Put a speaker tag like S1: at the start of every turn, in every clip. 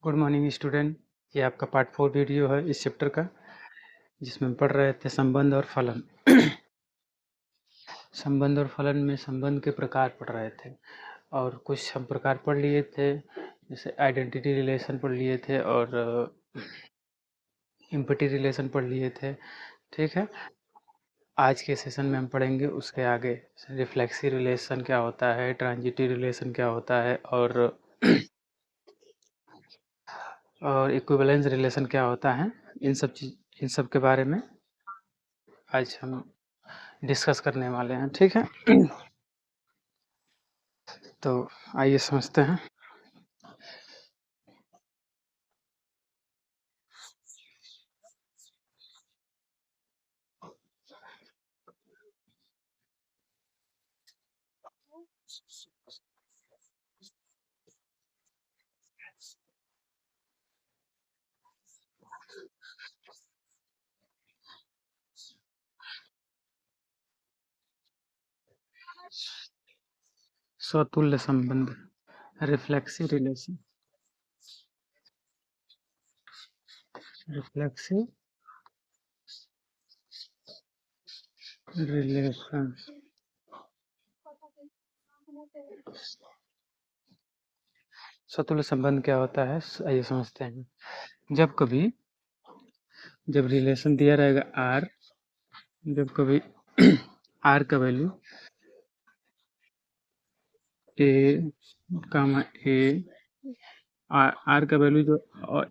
S1: Good morning student. ये आपका part 4 video है इस चैप्टर का, जिसमें हम पढ़ रहे थे संबंध और फलन। संबंध और फलन में संबंध के प्रकार पढ़ रहे थे और कुछ हम प्रकार पढ़ लिए थे, जैसे आइडेंटिटी रिलेशन पढ़ लिए थे और इम्पटी रिलेशन पढ़ लिए थे। ठीक है, आज के सेशन में हम पढ़ेंगे उसके आगे रिफ्लेक्सिव रिलेशन क्या होता है, ट्रांजिटिव रिलेशन क्या होता है और इक्विवेलेंस रिलेशन क्या होता है। इन सब के बारे में आज हम डिस्कस करने वाले हैं। ठीक है, तो आइए समझते हैं। स्वतुल्य संबंध, रिफ्लेक्सिव रिलेशन, रिफ्लेक्सिव रिलेशन। स्वतुल्य संबंध क्या होता है, आइए समझते हैं। जब रिलेशन दिया रहेगा आर, जब कभी आर का value a comma a, R का वैल्यू जो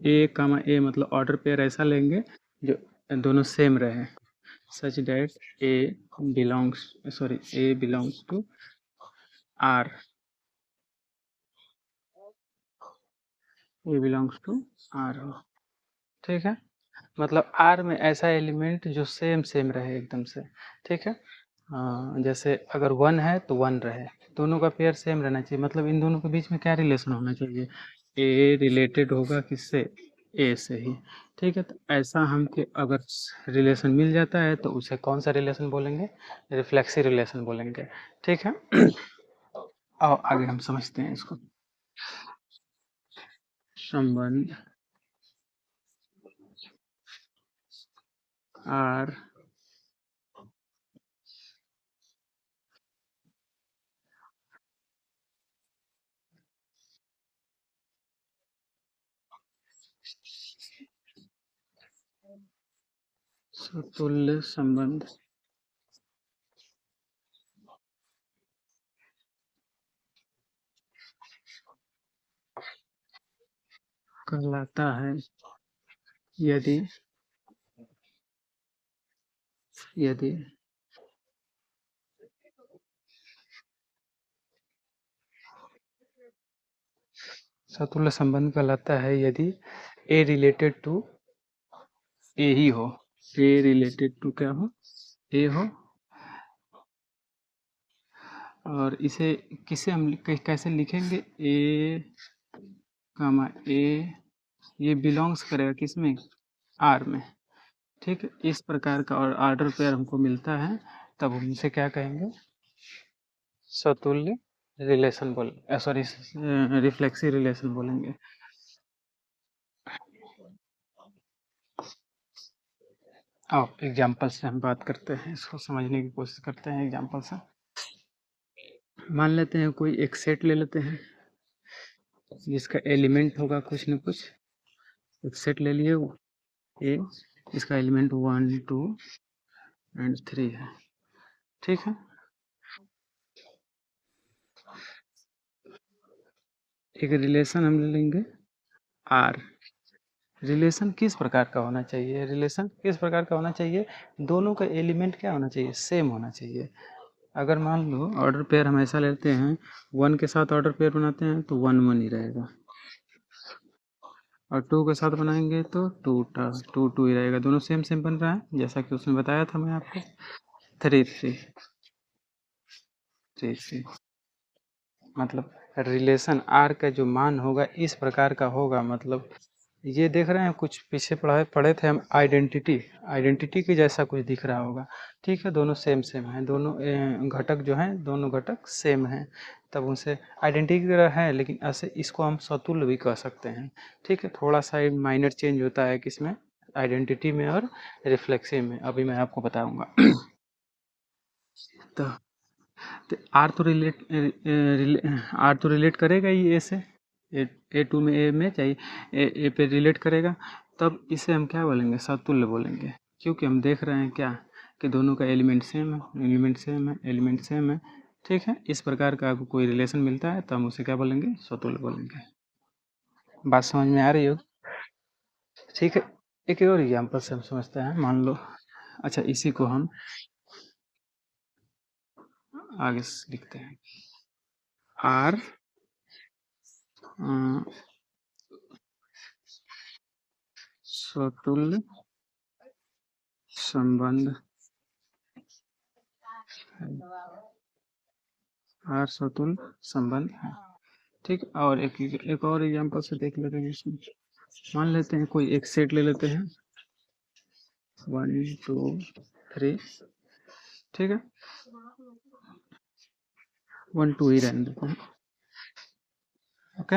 S1: ए कामा ए मतलब ऑर्डर पेयर ऐसा लेंगे जो दोनों सेम रहे, such that a belongs to R, a belongs to R हो। ठीक है, मतलब आर में ऐसा एलिमेंट जो सेम सेम रहे एकदम से। ठीक है, जैसे अगर 1 है तो 1 रहे, दोनों का पेयर सेम रहना चाहिए। मतलब इन दोनों के बीच में क्या रिलेशन होना चाहिए, ए रिलेटेड होगा किससे, ए से ही। ठीक है, तो ऐसा हमको अगर रिलेशन मिल जाता है तो उसे कौन सा रिलेशन बोलेंगे, रिफ्लेक्सिव रिलेशन बोलेंगे। ठीक है, और आगे हम समझते हैं इसको। संबंध आर स्वतुल्य संबंध कहलाता है यदि यदि स्वतुल्य संबंध कहलाता है यदि ए रिलेटेड टू ए ही हो, ए रिलेटेड टू क्या हो, ए हो। और इसे किसे हम कैसे लिखेंगे, ए कामा ए, ये बिलोंग्स करेगा किसमें, आर में। ठीक है, इस प्रकार का और ऑर्डर पेयर हमको मिलता है, तब हम इसे क्या कहेंगे, स्वतुल्य रिलेशन सॉरी रिफ्लेक्सिव रिलेशन बोलेंगे। अब एग्जाम्पल से हम बात करते हैं, इसको समझने की कोशिश करते हैं एग्जाम्पल से। मान लेते हैं कोई एक सेट ले लेते हैं जिसका एलिमेंट होगा कुछ न कुछ। एक सेट ले लिए ए, इसका एलिमेंट 1 2 एंड 3 है। ठीक है, एक रिलेशन हम ले लेंगे आर। रिलेशन किस प्रकार का होना चाहिए, रिलेशन किस प्रकार का होना चाहिए, दोनों का एलिमेंट क्या होना चाहिए, सेम होना चाहिए। अगर मान लो ऑर्डर पेयर हम ऐसा लेते हैं, 1 के साथ ऑर्डर पेयर बनाते हैं तो 1 1 ही रहेगा, और 2 के साथ बनाएंगे तो 2 2 2 ही रहेगा। दोनों सेम सेम बन रहा है जैसा कि उसमें बताया था मैं आपको। 3 3 3 3 मतलब रिलेशन आर का जो मान होगा इस प्रकार का होगा। मतलब ये देख रहे हैं, कुछ पीछे पढ़े थे हम, आइडेंटिटी के जैसा कुछ दिख रहा होगा। ठीक है, दोनों सेम सेम हैं, दोनों घटक जो हैं, दोनों घटक सेम हैं। तब उनसे आइडेंटिटी की तरह है, लेकिन ऐसे इसको हम सतुल्य भी कह सकते हैं। ठीक है, थोड़ा सा माइनर चेंज होता है किसमें, आइडेंटिटी में और रिफ्लेक्सिव में, अभी मैं आपको बताऊंगा। तो, आर तो आर तो रिलेट करेगा ही ए से, ए टू में ए में चाहिए, ए पे रिलेट करेगा, तब इसे हम क्या बोलेंगे, सतुल्य बोलेंगे। क्योंकि हम देख रहे हैं क्या, कि दोनों का एलिमेंट सेम है, एलिमेंट सेम है, एलिमेंट सेम है। ठीक है, इस प्रकार का आपको कोई रिलेशन मिलता है तो हम उसे क्या बोलेंगे, सतुल्य बोलेंगे। बात समझ में आ रही हो? ठीक है, एक और एग्जाम्पल से हम समझते हैं, मान लो, अच्छा इसी को हम आगे लिखते हैं, आर सतुल्य संबंध है, आर सतुल्य संबंध है। ठीक, और एक और एग्जांपल से देख लेते हैं इसमें। मान लेते हैं कोई एक सेट ले लेते हैं, 1 2 3, ठीक है, 1 2 ही रहने देते हैं। ओके,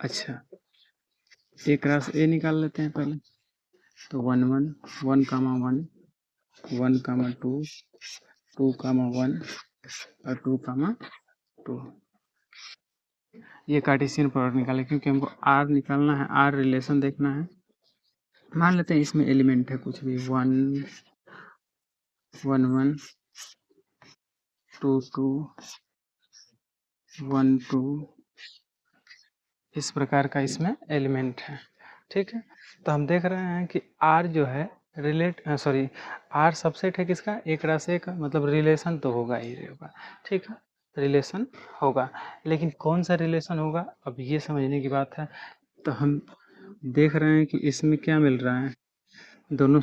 S1: अच्छा एक रास ए निकाल लेते हैं पहले, तो 1 1 1 कामा 1 1 कामा 2 2 कामा 1 और 2 कामा 2। ये कार्टेशियन प्रोडक्ट निकाले, क्योंकि हमको आर निकालना है, आर रिलेशन देखना है। मान लेते हैं इसमें एलिमेंट है कुछ भी, 1 1 1 2 2 1 2, इस प्रकार का इसमें एलिमेंट है। ठीक है, तो हम देख रहे हैं कि आर जो है रिलेट सॉरी आर सबसेट है किसका, एक राशि का, मतलब रिलेशन तो होगा ही होगा। ठीक है, रिलेशन होगा, लेकिन कौन सा रिलेशन होगा, अब ये समझने की बात है। तो हम देख रहे हैं कि इसमें क्या मिल रहा है, दोनों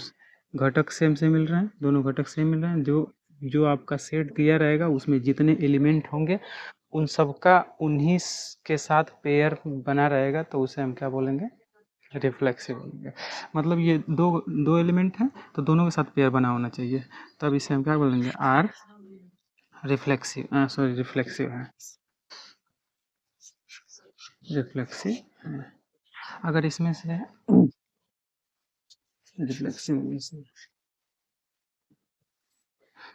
S1: घटक सेम से मिल रहे हैं, दोनों घटक सेम मिल रहे हैं। जो जो आपका सेट दिया रहेगा उसमें जितने एलिमेंट होंगे उन सबका उन्हीं के साथ पेयर बना रहेगा, तो उसे हम क्या बोलेंगे, रिफ्लेक्सिव बोलेंगे। मतलब ये दो दो एलिमेंट हैं तो दोनों के साथ पेयर बना होना चाहिए, तब इसे हम क्या बोलेंगे, आर रिफ्लेक्सिव, सॉरी रिफ्लेक्सिव है, रिफ्लेक्सिव है। अगर इसमें से रिफ्लेक्सिव में से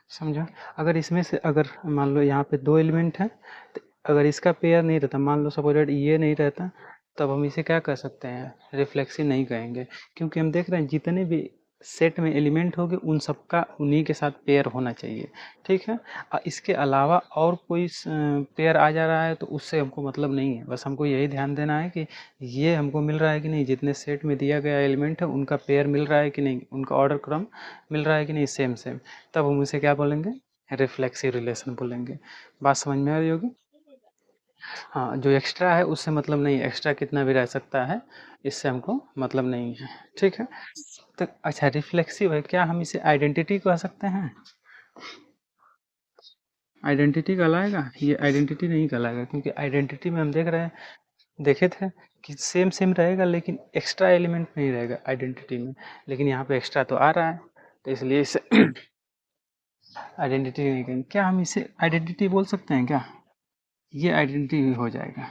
S1: समझो, अगर इसमें से अगर मान लो यहाँ पे दो एलिमेंट हैं, तो अगर इसका पेयर नहीं रहता, मान लो सपोज ये नहीं रहता, तब हम इसे क्या कह सकते हैं, रिफ्लेक्सिव नहीं कहेंगे। क्योंकि हम देख रहे हैं जितने भी सेट में एलिमेंट होंगे उन सबका उन्हीं के साथ पेयर होना चाहिए। ठीक है, इसके अलावा और कोई पेयर आ जा रहा है तो उससे हमको मतलब नहीं है, बस हमको यही ध्यान देना है कि ये हमको मिल रहा है कि नहीं, जितने सेट में दिया गया एलिमेंट है उनका पेयर मिल रहा है कि नहीं, उनका ऑर्डर क्रम मिल रहा है कि नहीं, सेम सेम, तब हम उसे क्या बोलेंगे, रिफ्लेक्सिव रिलेशन बोलेंगे। बात समझ में आ रही होगी? हाँ, जो एक्स्ट्रा है उससे मतलब नहीं है, एक्स्ट्रा कितना भी रह सकता है, इससे हमको मतलब नहीं है। ठीक है, तो अच्छा रिफ्लेक्सिव है, क्या हम इसे आइडेंटिटी कह सकते हैं? आइडेंटिटी कहलाएगा? ये आइडेंटिटी नहीं कहलाएगा, क्योंकि आइडेंटिटी में हम देखे थे कि सेम सेम रहेगा, लेकिन एक्स्ट्रा एलिमेंट नहीं रहेगा आइडेंटिटी में, लेकिन यहाँ पे एक्स्ट्रा तो आ रहा है, तो इसलिए इसे आइडेंटिटी नहीं कहेंगे। क्या हम इसे आइडेंटिटी बोल सकते हैं क्या? ये आइडेंटिटी हो जाएगा।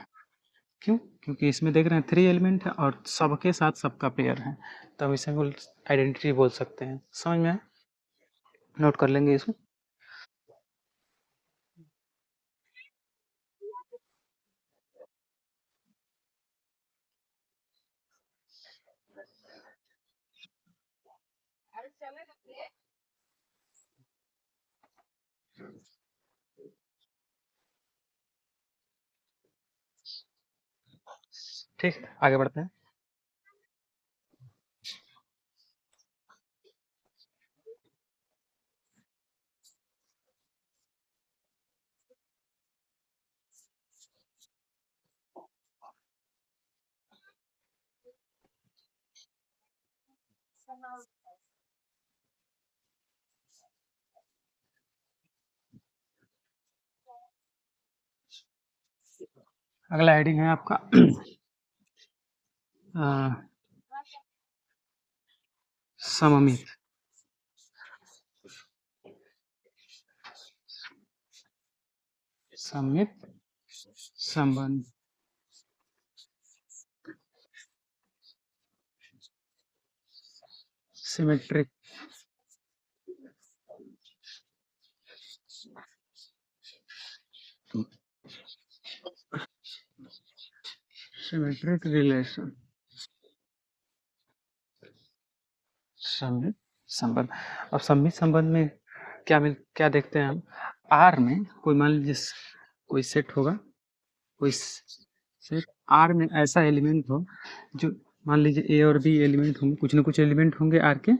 S1: क्यों? क्योंकि इसमें देख रहे हैं 3 एलिमेंट है और सबके साथ सबका पेयर है, तो हम इसे आइडेंटिटी बोल सकते हैं। समझ में आया? नोट कर लेंगे इसको। ठीक, आगे बढ़ते हैं। अगला हेडिंग है आपका सममित। सममित संबंध। Symmetric symmetric relation. सममित संबंध। अब सममित संबंध में क्या देखते हैं हम, आर में कोई मान लीजिए कोई सेट होगा, कोई सेट आर में ऐसा एलिमेंट हो जो मान लीजिए ए और बी एलिमेंट होंगे, कुछ ना कुछ एलिमेंट होंगे आर के,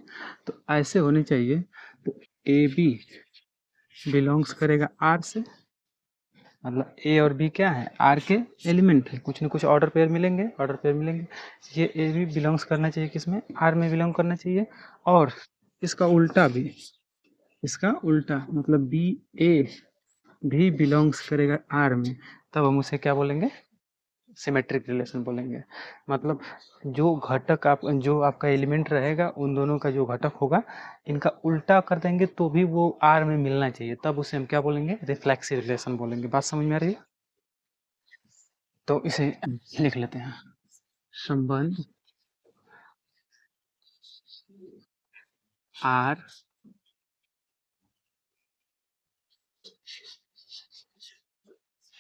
S1: तो ऐसे होने चाहिए। तो ए बी बिलोंग्स करेगा आर से, मतलब ए और बी क्या है, आर के एलिमेंट है, कुछ ना कुछ ऑर्डर पेयर मिलेंगे, ये ए बी बिलोंग्स करना चाहिए किसमें, आर में बिलोंग करना चाहिए। और इसका उल्टा भी, इसका उल्टा मतलब बी ए भी बिलोंग्स करेगा आर में, तब हम उसे क्या बोलेंगे, सिमेट्रिक रिलेशन बोलेंगे। मतलब जो आपका एलिमेंट रहेगा, उन दोनों का जो घटक होगा, इनका उल्टा कर देंगे तो भी वो आर में मिलना चाहिए, तब उसे हम क्या बोलेंगे, रिफ्लेक्सिव रिलेशन बोलेंगे। बात समझ में आ रही है? तो इसे लिख लेते हैं, संबंध आर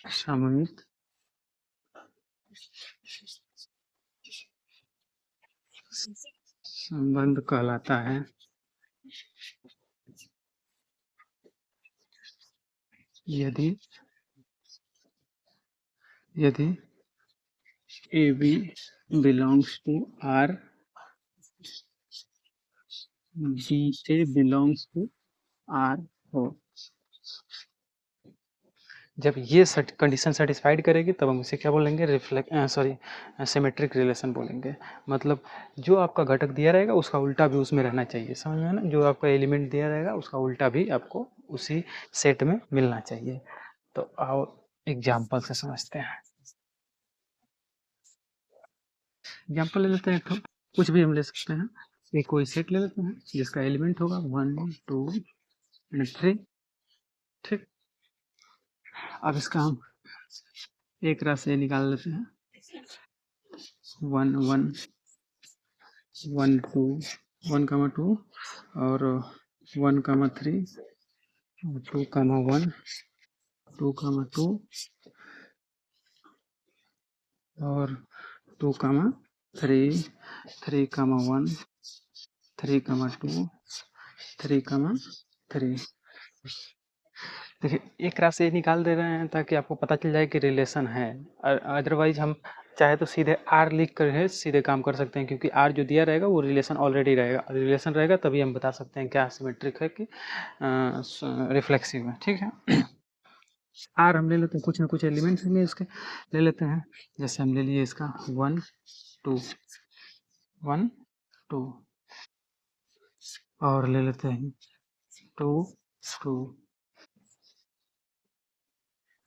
S1: सममित संबंध कहलाता है यदि A B belongs to R, b a belongs to R हो। जब ये कंडीशन सेटिस्फाइड करेगी तब हम इसे क्या बोलेंगे, सिमेट्रिक रिलेशन बोलेंगे। मतलब जो आपका घटक दिया रहेगा उसका उल्टा भी उसमें रहना चाहिए, समझ में ना, जो आपका एलिमेंट दिया रहेगा उसका उल्टा भी आपको उसी सेट में मिलना चाहिए। तो आओ एग्जाम्पल से समझते हैं। एग्जाम्पल ले लेते हैं, तो कुछ भी हम ले सकते हैं। एक कोई सेट ले लेते हैं जिसका एलिमेंट होगा 1 2 एंड 3, ठीक। अब इसका हम एक राशि निकाल लेते हैं, 1 1 1 2 1 2 और 1 3 2 1 2 2 और 2 3 3 1 3 2 3 3। देखिए एक राशि निकाल दे रहे हैं ताकि आपको पता चल जाए कि रिलेशन है, अदरवाइज हम चाहे तो सीधे आर लिख कर है सीधे काम कर सकते हैं, क्योंकि आर जो दिया रहेगा वो रिलेशन ऑलरेडी रहेगा, रिलेशन रहेगा तभी हम बता सकते हैं क्या सिमेट्रिक है कि रिफ्लेक्सिव है, ठीक है। आर हम ले लेते हैं, कुछ ना कुछ एलिमेंट्स में इसके ले लेते हैं, जैसे हम ले लिए इसका 1 2 1 2 और ले लेते हैं 2 2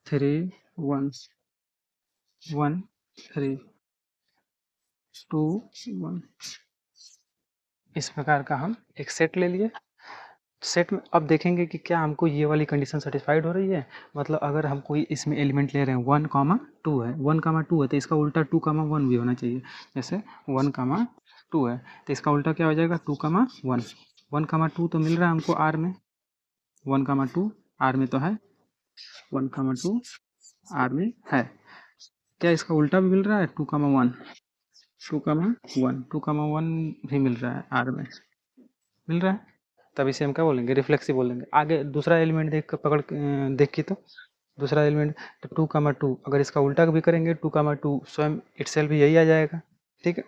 S1: 3 1 1 3 2 1। इस प्रकार का हम एक सेट ले लिए। सेट में अब देखेंगे कि क्या हमको ये वाली कंडीशन सेटिस्फाइड हो रही है। मतलब अगर हम कोई इसमें एलिमेंट ले रहे हैं 1 2 है, 1 2 है, तो इसका उल्टा 2 1 भी होना चाहिए। जैसे 1 2 है तो इसका उल्टा क्या हो जाएगा, 2 1। 1 2 तो मिल रहा है हमको आर में, 1 2 आर में तो है, 1 2 आर में है। क्या इसका उल्टा भी मिल रहा है, 2 1 2 1 2 1 भी मिल रहा है आर में, मिल रहा है, तब इसे हम क्या बोलेंगे, रिफ्लेक्सिव बोलेंगे। आगे दूसरा एलिमेंट देखिए तो दूसरा एलिमेंट तो 2 2, अगर इसका उल्टा भी करेंगे 2 2 स्वयं इटसेल्फ भी यही आ जाएगा, ठीक है।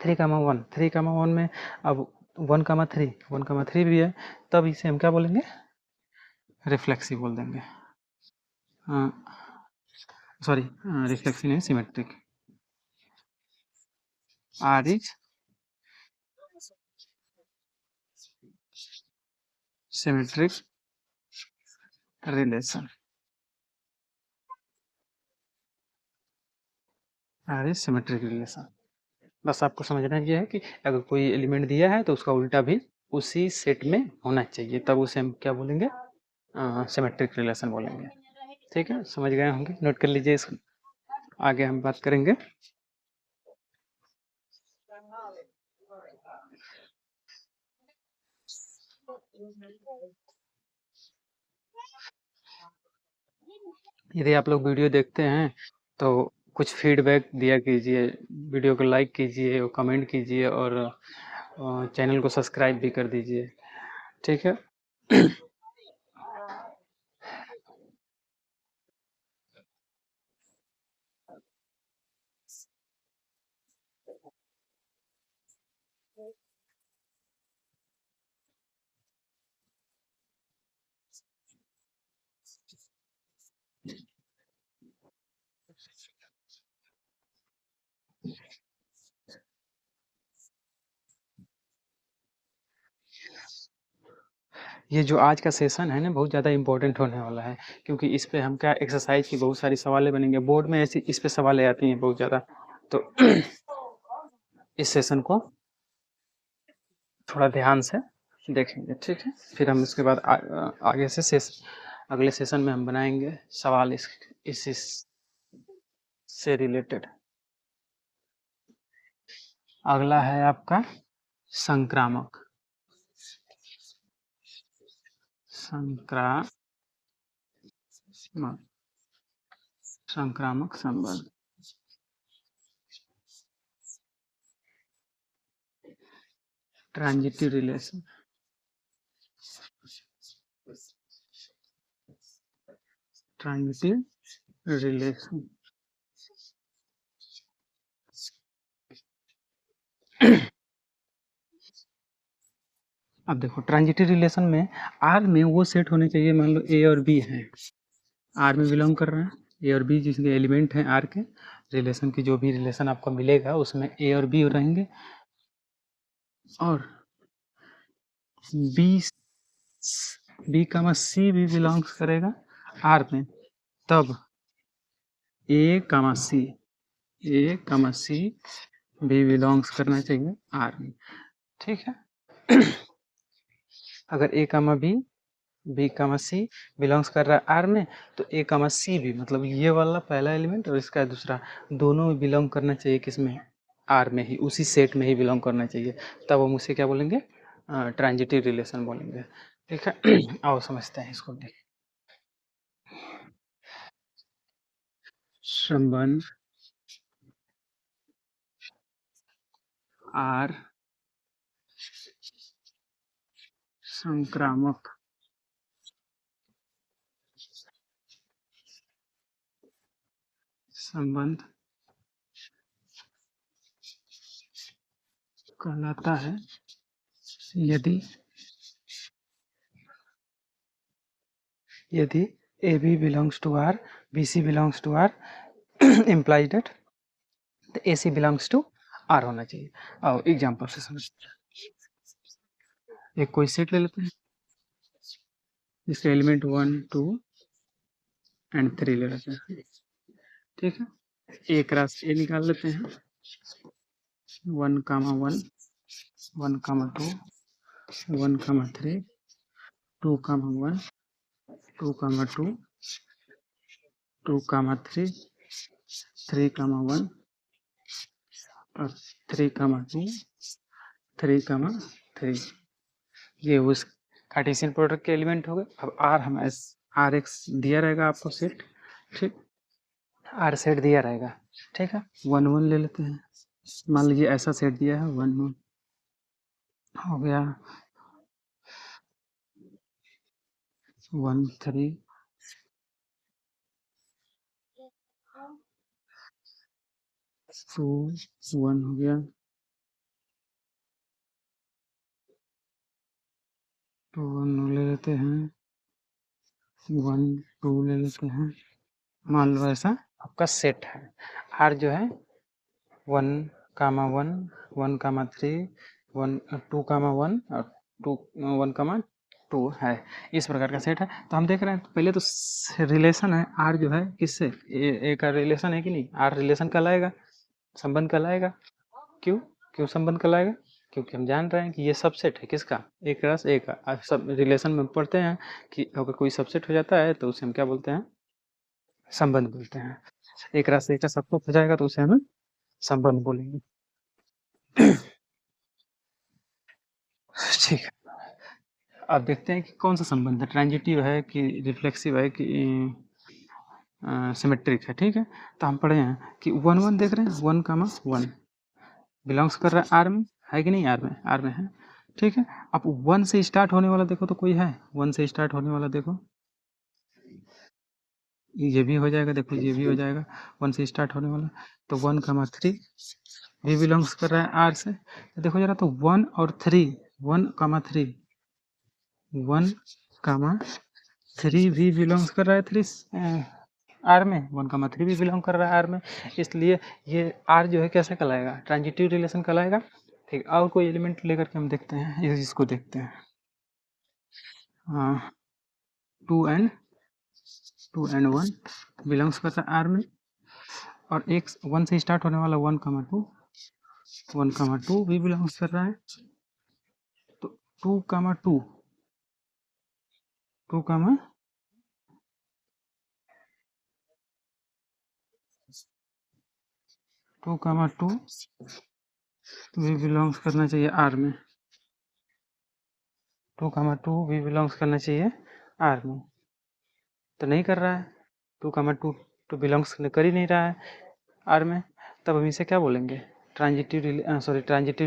S1: 3 1 में अब 1 3 भी है, तब इसे हम क्या बोलेंगे, रिफ्लेक्सिव बोल देंगे। सॉरी रिफ्लेक्सिव नहीं, symmetric. R is symmetric relation, R is symmetric relation. बस आपको समझना ये है कि अगर कोई एलिमेंट दिया है तो उसका उल्टा भी उसी सेट में होना चाहिए, तब उसे हम क्या बोलेंगे, सिमेट्रिक रिलेशन बोलेंगे। ठीक है, समझ गए होंगे, नोट कर लीजिए इसको, आगे हम बात करेंगे। यदि आप लोग वीडियो देखते हैं तो कुछ फीडबैक दिया कीजिए, वीडियो को लाइक कीजिए और कमेंट कीजिए, और चैनल को सब्सक्राइब भी कर दीजिए, ठीक है। ये जो आज का सेशन है ना, बहुत ज़्यादा इम्पोर्टेंट होने वाला है, क्योंकि इस पे हम क्या एक्सरसाइज की बहुत सारी सवालें बनेंगे, बोर्ड में ऐसी इस पे सवालें आती हैं बहुत ज़्यादा, तो इस सेशन को थोड़ा ध्यान से देखेंगे, ठीक है। फिर हम इसके बाद आगे से अगले सेशन में हम बनाएंगे सवाल इस से रिलेटेड। अगला है आपका संक्रामक संक्रामक संक्रामक संबंध। Transitive relation, transitive relation. अब देखो, ट्रांजिटिव रिलेशन में आर में वो सेट होने चाहिए, मान लो ए और बी हैं, आर में बिलोंग कर रहे हैं, ए और बी जिसके एलिमेंट हैं आर के, रिलेशन की जो भी रिलेशन आपको मिलेगा उसमें ए और बी रहेंगे, और बी बी का सी भी बिलोंग्स करेगा आर में, तब ए सी भी बिलोंग्स करना चाहिए आर में, ठीक है। अगर ए कामा बी कामा सी बिलोंग्स कर रहा है आर में, तो ए कामा सी भी, मतलब ये वाला पहला एलिमेंट और इसका दूसरा, दोनों में बिलोंग करना चाहिए किसमें, आर में ही, उसी सेट में ही बिलोंग करना चाहिए, तब हम उसे क्या बोलेंगे, ट्रांजिटिव रिलेशन बोलेंगे, ठीक है। आओ समझते हैं इसको। संबंध आर संक्रामक संबंध कहलाता है यदि A B belongs to R, B C belongs to R, implies that A C belongs to R होना चाहिए। आओ एग्जाम्पल से समझते हैं। एक कोई सेट ले लेते हैं जिसके एलिमेंट 1 2 एंड 3 ले लेते हैं, ठीक है। ए क्रॉस ए निकाल लेते हैं, 1 कामा 1 1 कामा 2 1 कामा 3 2 कामा 1 2 कामा 2 2 कामा 3 3 कामा 1 और 3 कामा 2 3 कामा 3, ये उस कार्टेशियन प्रोडक्ट के एलिमेंट हो गए। अब आर हम आर एक्स दिया रहेगा आपको सेट, ठीक, आर सेट दिया रहेगा, ठीक है। 1 1 ले लेते हैं, मान लीजिए ऐसा सेट दिया है, 1 1 हो गया, 1 3 2 1 हो गया, 2 1 ले लेते हैं, 1 2 ले लेते हैं, मान लो ऐसा आपका सेट है। आर जो है 1 कामा 1 1 कामा 3 1 2 कामा 1 और 2 1 कामा 2 है, इस प्रकार का सेट है। तो हम देख रहे हैं पहले तो रिलेशन है आर जो है किससे, ए का रिलेशन है कि नहीं, आर रिलेशन कहलाएगा, संबंध कहलाएगा। क्यों क्यों संबंध कहलाएगा, क्योंकि हम जान रहे हैं कि ये सबसेट है किसका, ए क्रॉस ए का। सब रिलेशन में पढ़ते हैं कि अगर कोई सबसेट हो जाता है तो उसे हम क्या बोलते हैं, संबंध बोलते हैं। एक रास्ते का सबको हो जाएगा तो उसे हम संबंध बोलेंगे। ठीक है, अब देखते हैं कि कौन सा संबंध है, ट्रांजिटिव है कि रिफ्लेक्सिव है कि सिमेट्रिक है। ठीक है, तो हम पढ़े हैं कि 1 1 देख रहे हैं, 1 1 बिलोंग्स कर रहा है आर में, है कि नहीं, आर में, आर में है। ठीक है, अब 1 से स्टार्ट होने वाला देखो तो कोई है, 1 से स्टार्ट होने वाला देखो, ये भी हो जाएगा, देखो ये भी हो जाएगा, 1 से स्टार्ट होने वाला, तो 1 3 भी बिलोंग्स कर रहा है आर से। तो देखो जरा, तो 1 और 3, 1 3 1 3 भी बिलोंग्स कर रहा है 3 आर में, 1 3 भी बिलोंग कर रहा है आर में, इसलिए ये आर जो है कैसे कहलाएगा, ट्रांजिटिव रिलेशन कहलाएगा। ठीक, और कोई एलिमेंट लेकर के हम देखते हैं, इसको देखते हैं। हाँ, 2 and 1 बिलोंग्स करता है आर में, और एक 1 से स्टार्ट होने वाला 1 2 भी बिलोंग्स कर रहा है, तो 2 2 2 भी बिलोंग्स करना चाहिए आर में, 2 भी बिलोंग्स करना चाहिए आर में, तो नहीं कर रहा है, 2 तो बिलोंग्स कर ही नहीं रहा है आर में, तब हम इसे क्या बोलेंगे, ट्रांजिटिव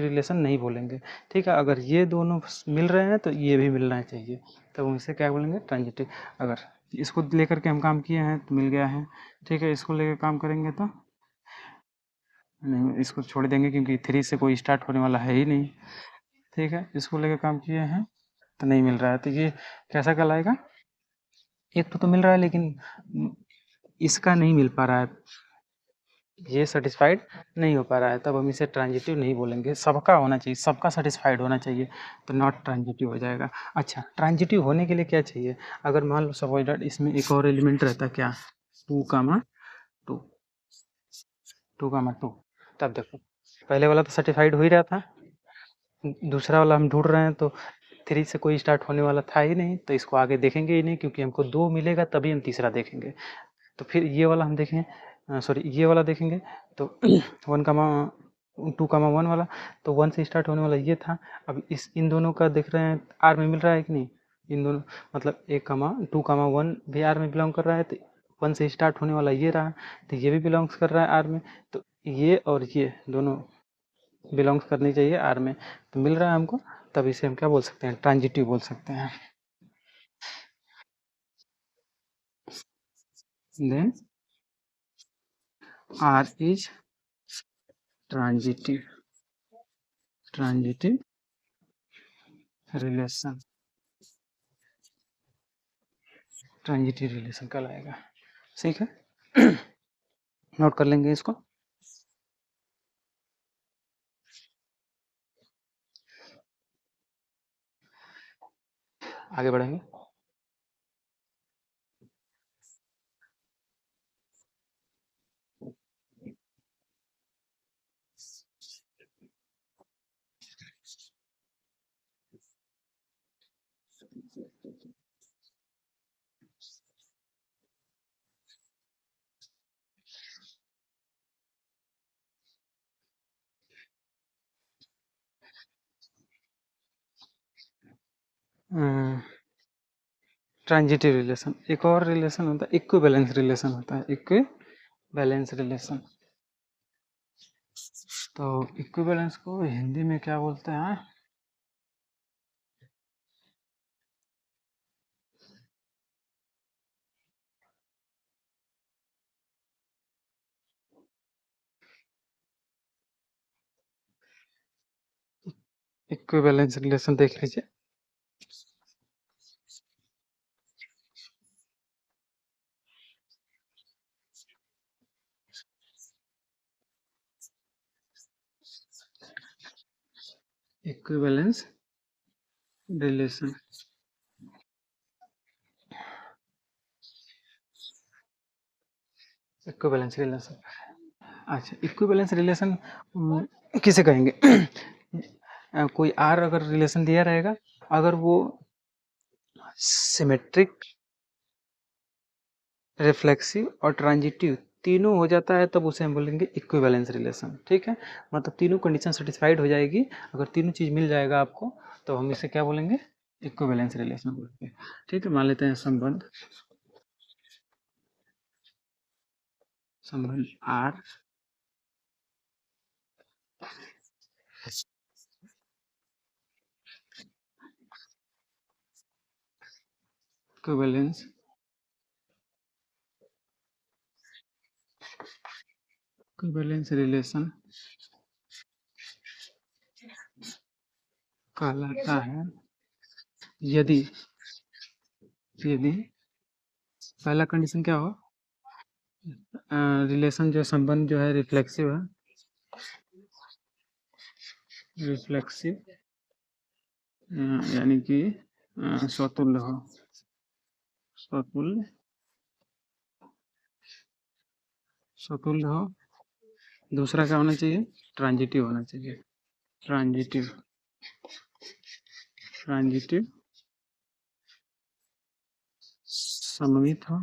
S1: रिलेशन नहीं बोलेंगे। ठीक है, अगर ये दोनों मिल रहे हैं तो ये भी मिलना चाहिए, तब हम इसे क्या बोलेंगे, ट्रांजिटिव। अगर इसको लेकर के हम काम किए हैं तो मिल गया है। ठीक है, इसको लेकर काम करेंगे तो नहीं, इसको छोड़ देंगे क्योंकि 3 से कोई स्टार्ट होने वाला है ही नहीं। ठीक है, इसको लेकर काम किए हैं तो नहीं मिल रहा है, तो ये कैसा कहलाएगा, एक तो मिल रहा है लेकिन इसका नहीं मिल पा रहा है, ये सेटिस्फाइड नहीं हो पा रहा है, तब हम इसे ट्रांजिटिव नहीं बोलेंगे, सबका होना चाहिए, सबका सेटिस्फाइड होना चाहिए, तो नॉट ट्रांजिटिव हो जाएगा। अच्छा, ट्रांजिटिव होने के लिए क्या चाहिए, अगर मान लो सपोज दैट इसमें एक और एलिमेंट रहता है, क्या, 2 2 तब देखो, पहले वाला तो सर्टिफाइड हो ही रहा था, दूसरा वाला हम ढूंढ रहे हैं, तो 3 से कोई स्टार्ट होने वाला था ही नहीं, तो इसको आगे देखेंगे ही नहीं, क्योंकि हमको 2 मिलेगा तभी हम तीसरा देखेंगे। तो फिर ये वाला हम देखें, सॉरी ये वाला देखेंगे, तो 1 2 1 वाला, तो 1 से स्टार्ट होने वाला ये था। अब इन दोनों का देख रहे हैं आर में मिल रहा है कि नहीं, इन दोनों मतलब 2 1 भी आर में बिलोंग कर रहा है, तो 1 से स्टार्ट होने वाला ये रहा, तो ये भी बिलोंग्स कर रहा है आर में, तो ये और ये दोनों बिलोंग्स करनी चाहिए आर में, तो मिल रहा है हमको, तब इसे हम क्या बोल सकते हैं, ट्रांजिटिव बोल सकते हैं। Then R is transitive relation, transitive relation कहलाएगा। ठीक है, नोट कर लेंगे इसको। आगे बढ़ेंगे। ट्रांजिटिव रिलेशन, एक और रिलेशन होता है इक्विवेलेंस रिलेशन होता है, इक्विवेलेंस रिलेशन। तो इक्विवेलेंस को हिंदी में क्या बोलते हैं, इक्विवेलेंस रिलेशन देख लीजिए। Equivalence relation, equivalence relation. अच्छा, इक्विवेलेंस रिलेशन किसे कहेंगे, कोई आर अगर रिलेशन दिया रहेगा, अगर वो सिमेट्रिक रिफ्लेक्सिव और ट्रांजिटिव तीनों हो जाता है तब उसे हम बोलेंगे इक्विवेलेंस रिलेशन। ठीक है, मतलब तीनों कंडीशन सेटिस्फाइड हो जाएगी, अगर तीनों चीज़ मिल जाएगा आपको तो हम इसे क्या बोलेंगे, इक्विवेलेंस रिलेशन बोलेंगे। ठीक है, मान लेते हैं संबंध आर इक्विवेलेंस रिलेशन कहलाता है यदि यदि पहला कंडीशन क्या हो, रिलेशन जो संबंध जो है रिफ्लेक्सिव है, रिफ्लेक्सिव यानी कि स्वतुल्य हो, स्वतुल्य स्वतुल्य हो। दूसरा क्या होना चाहिए, ट्रांजिटिव होना चाहिए, ट्रांजिटिव ट्रांजिटिव सममित हो,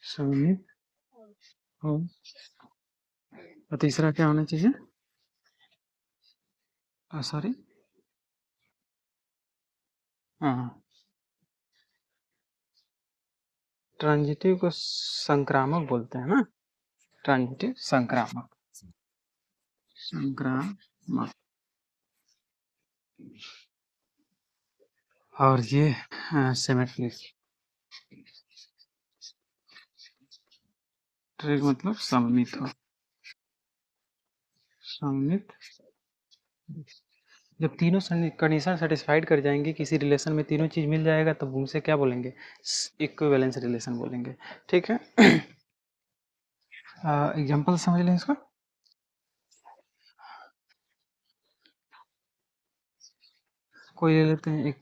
S1: सममित हो। और तीसरा क्या होना चाहिए, सॉरी, हाँ, ट्रांजिटिव को संक्रामक बोलते हैं ना, ट्रांजिटिव संक्रामक, संक्रामक। और ये सिमेट्रिक, ट्रिक मतलब सममित हो, सममित। जब तीनों कंडीशन सेटिस्फाइड कर जाएंगे, किसी रिलेशन में तीनों चीज मिल जाएगा, तब उनसे क्या बोलेंगे, इक्विवेलेंस रिलेशन बोलेंगे। ठीक है, एग्जांपल समझ लें इसका। कोई ले लेते हैं एक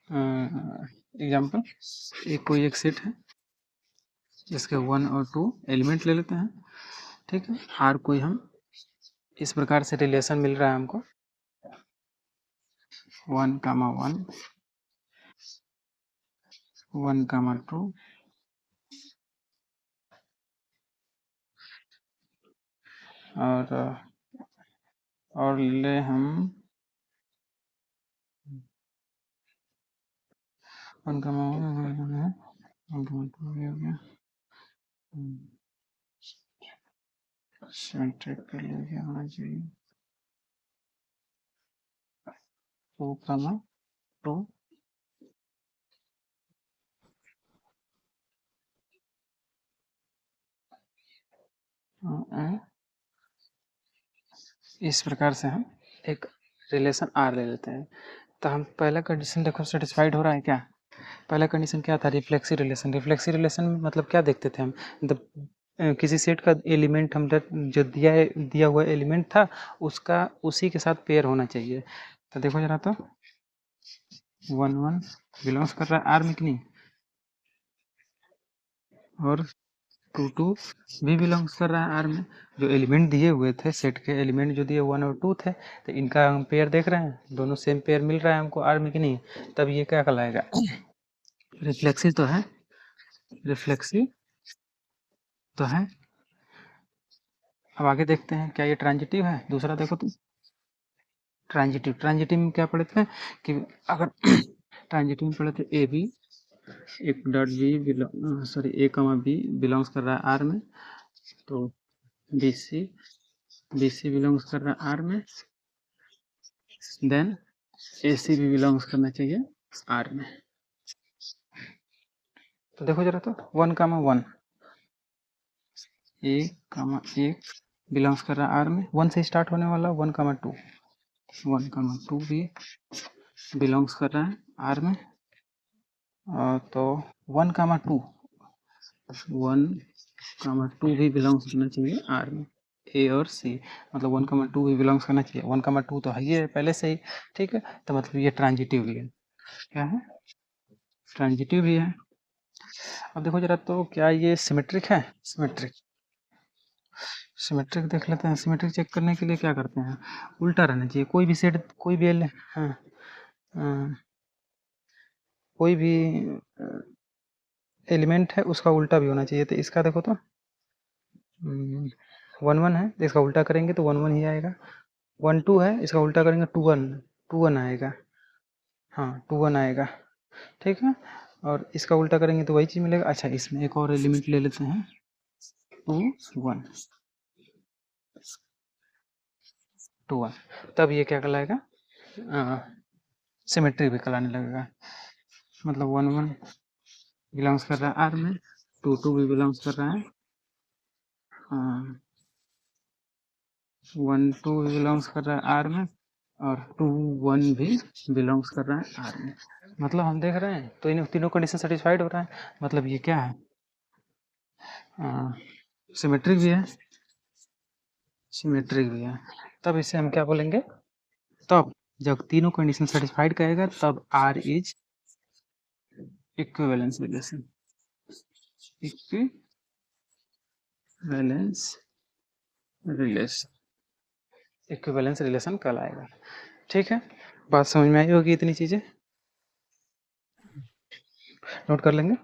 S1: एग्जांपल, एक कोई एक सेट है जिसके 1 और 2 एलिमेंट ले लेते हैं। ठीक है, आर कोई हम इस प्रकार से रिलेशन मिल रहा है हमको, 1, 1, 1, 2, और ले हम 1, 1, 1, 2 सिमेट्रिक के लिए क्या होना चाहिए, 2, 2 इस प्रकार से हम एक रिलेशन आर ले लेते हैं। तो हम पहला कंडीशन देखो सेटिस्फाइड हो रहा है क्या, पहला कंडीशन क्या था, रिफ्लेक्सिव रिलेशन। रिफ्लेक्सिव रिलेशन में मतलब क्या देखते थे हम, मतलब किसी सेट का एलिमेंट हम जो दिया हुआ एलिमेंट था उसका उसी के साथ पेयर होना चाहिए। तो देखो जरा, तो 1, 1 बिलोंग्स कर रहा है आर में कि नहीं, और 2, 2 भी बिलोंग्स कर रहा है आर में। जो एलिमेंट दिए हुए थे, सेट के एलिमेंट जो दिए 1 और 2 थे, तो इनका हम पेयर देख रहे हैं, दोनों सेम पेयर मिल रहा है हमको आर में कि नहीं, तब ये क्या कहलाएगा, रिफ्लेक्सिव तो है, रिफ्लेक्सिव तो है। अब आगे देखते हैं क्या ये ट्रांजिटिव है, दूसरा देखो तो, ट्रांजिटिव में क्या पढ़े थे कि अगर ट्रांजिटिव में पढ़े थे ए बी, एक डॉट बी सॉरी ए कमा बी बिलोंग्स कर रहा है आर में, तो बी सी बिलोंग्स कर रहा है आर में, देन ए सी भी बिलोंग्स करना चाहिए आर में। तो देखो जरा, तो 1, 1 एक बिलोंग्स कर रहा है आर में, 1 से स्टार्ट होने वाला 1, 2 1, 2 भी बिलोंग्स कर रहा है आर में। तो 1, 2 1, 2 भी बिलोंग्स करना चाहिए आर में, ए और सी, मतलब 1, 2 भी बिलोंग्स करना चाहिए। 1, 2 तो है ही है पहले से ही। ठीक है, तो मतलब ये ट्रांजिटिव भी है, क्या है, ट्रांजिटिव भी है। अब देखो जरा, तो क्या ये सिमेट्रिक है, सिमेट्रिक, सिमेट्रिक देख लेते हैं। सिमेट्रिक चेक करने के लिए क्या करते हैं, उल्टा रहना चाहिए, कोई भी सेट, कोई भी हाँ, कोई भी एलिमेंट है उसका उल्टा भी होना चाहिए। तो इसका देखो तो 1 1 है, तो इसका उल्टा करेंगे तो 1 1 ही आएगा। 1 2 है, इसका उल्टा करेंगे 2 1 आएगा। हाँ 2 1 आएगा, ठीक है। और इसका उल्टा करेंगे तो वही चीज़ मिलेगा। अच्छा इसमें एक और एलिमेंट ले लेते हैं, 2 1 2 1, तब ये क्या कहलाएगा, सिमेट्री भी कहलाने लगेगा। मतलब 1 1 बिलोंग्स कर रहा है आर में, 2 2 भी बिलोंग्स कर रहा है, 1 2 भी बिलोंग्स कर रहा है आर में, और 2 1 भी बिलोंग्स कर रहा है आर में। मतलब हम देख रहे हैं तो इन तीनों कंडीशन सेटिस्फाइड हो रहा है। मतलब ये क्या है, सिमेट्रिक भी है, सिमेट्रिक भी है। तब इसे हम क्या बोलेंगे, तब जब तीनों कंडीशन सेटिस्फाइड कहेगा तब R is equivalence relation, equivalence relation, equivalence relation कहलाएगा। ठीक है, बात समझ में आई होगी, इतनी चीजें नोट कर लेंगे।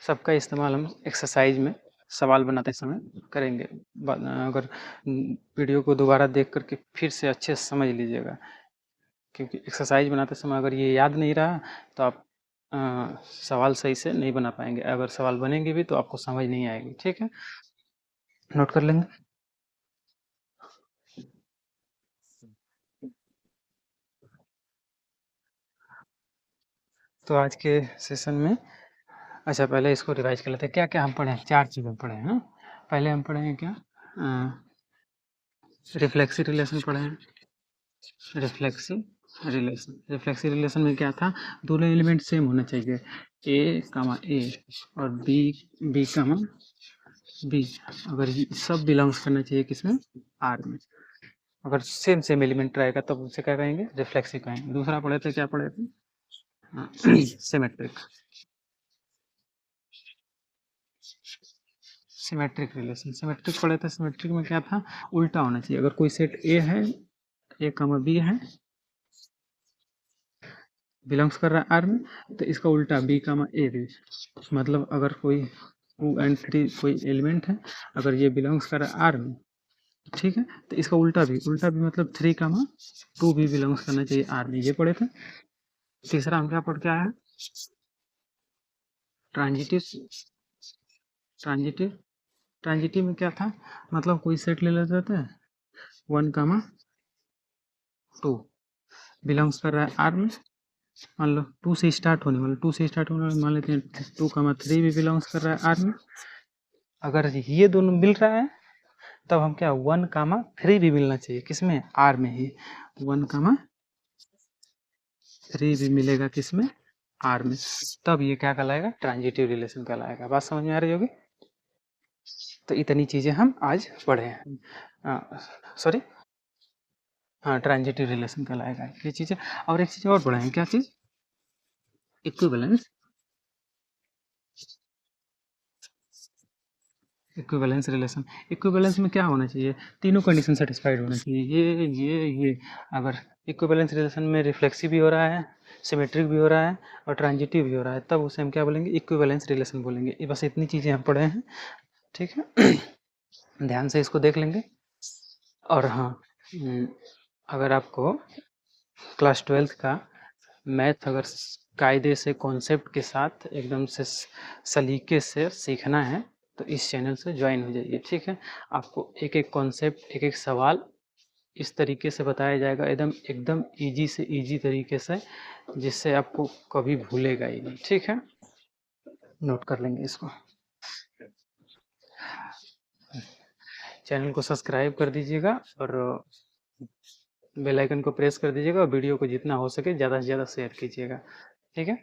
S1: सबका इस्तेमाल हम एक्सरसाइज में सवाल बनाते समय करेंगे। अगर वीडियो को दोबारा देख करके फिर से अच्छे से समझ लीजिएगा, क्योंकि एक्सरसाइज बनाते समय अगर ये याद नहीं रहा तो आप सवाल सही से नहीं बना पाएंगे। अगर सवाल बनेंगे भी तो आपको समझ नहीं आएगी। ठीक है, नोट कर लेंगे। तो आज के सेशन में, अच्छा पहले इसको रिवाइज कर लेते हैं। क्या क्या हम पढ़े हैं, 4 चीज़ें पढ़े हैं। पहले हम पढ़े हैं क्या, रिफ्लेक्सिव रिलेशन पढ़े हैं। रिफ्लेक्सिव रिलेशन में क्या था, दोनों एलिमेंट सेम होना चाहिए, ए कामा ए और बी कामा बी। अगर ये सब बिलोंग्स करना चाहिए किसमें, आर में। अगर सेम सेम एलिमेंट रहेगा तब उसे क्या कहेंगे, रिफ्लेक्सिव कहेंगे। दूसरा पढ़े थे, क्या पढ़े थे, सिमेट्रिक, सिमेट्रिक रिलेशन। सिमेट्रिक पढ़े थे, सिमेट्रिक में क्या था, उल्टा होना चाहिए। अगर कोई सेट ए है, ए कामा बी है, बिलोंग्स कर रहा है आर में, तो इसका उल्टा बी कामा ए भी। मतलब अगर कोई 2 एंड 3 कोई एलिमेंट है, अगर ये बिलोंग्स कर रहा है आर में, ठीक है, तो इसका उल्टा भी मतलब 3 कामा 2 भी बिलोंग्स करना चाहिए आर में। ये पढ़े थे। तीसरा हम क्या पढ़ के आया है, ट्रांजिटिव। ट्रांजिटिव ट्रांजिटिव में क्या था, मतलब कोई सेट ले लेते थे, 1 कामा 2 बिलोंग्स कर रहा है आर में। मान लो 2 से स्टार्ट होने वाला, 2 से स्टार्ट होने वाला मान लेते हैं 2 कामा 3 भी बिलोंग्स कर रहा है आर में। अगर ये दोनों मिल रहा है तब हम क्या, 1 कामा 3 भी मिलना चाहिए किसमें, आर में ही। 1 कामा 3 भी मिलेगा किसमें, आर में। तब ये क्या कहलाएगा, ट्रांजिटिव रिलेशन कहलाएगा। बात समझ में आ रही होगी। तो इतनी चीजें हम आज पढ़े हैं। सॉरी, हाँ ट्रांजिटिव रिलेशन कहलाएगा ये चीजें। और एक चीज और पढ़े हैं, क्या चीज, इक्विवेलेंस। इक्विवेलेंस रिलेशन, इक्विवेलेंस में क्या होना चाहिए, तीनों कंडीशन सेटिस्फाइड होना चाहिए, ये। अगर इक्विवेलेंस रिलेशन में रिफ्लेक्सिव भी हो रहा है, सिमेट्रिक भी हो रहा है और ट्रांजिटिव भी हो रहा है, तब उसे हम क्या बोलेंगे, इक्विवेलेंस रिलेशन बोलेंगे। ये बस इतनी चीज़ें हम पढ़े हैं। ठीक है, ध्यान से इसको देख लेंगे। और हाँ, अगर आपको क्लास 12th का मैथ अगर कायदे से कॉन्सेप्ट के साथ एकदम से सलीके से सीखना है तो इस चैनल से ज्वाइन हो जाइए। ठीक है, आपको एक एक कॉन्सेप्ट, एक एक सवाल इस तरीके से बताया जाएगा, एकदम एकदम इजी से इजी तरीके से, जिससे आपको कभी भूलेगा ही नहीं। ठीक है, नोट कर लेंगे इसको। चैनल को सब्सक्राइब कर दीजिएगा और बेल आइकन को प्रेस कर दीजिएगा और वीडियो को जितना हो सके ज़्यादा से ज़्यादा शेयर कीजिएगा। ठीक है।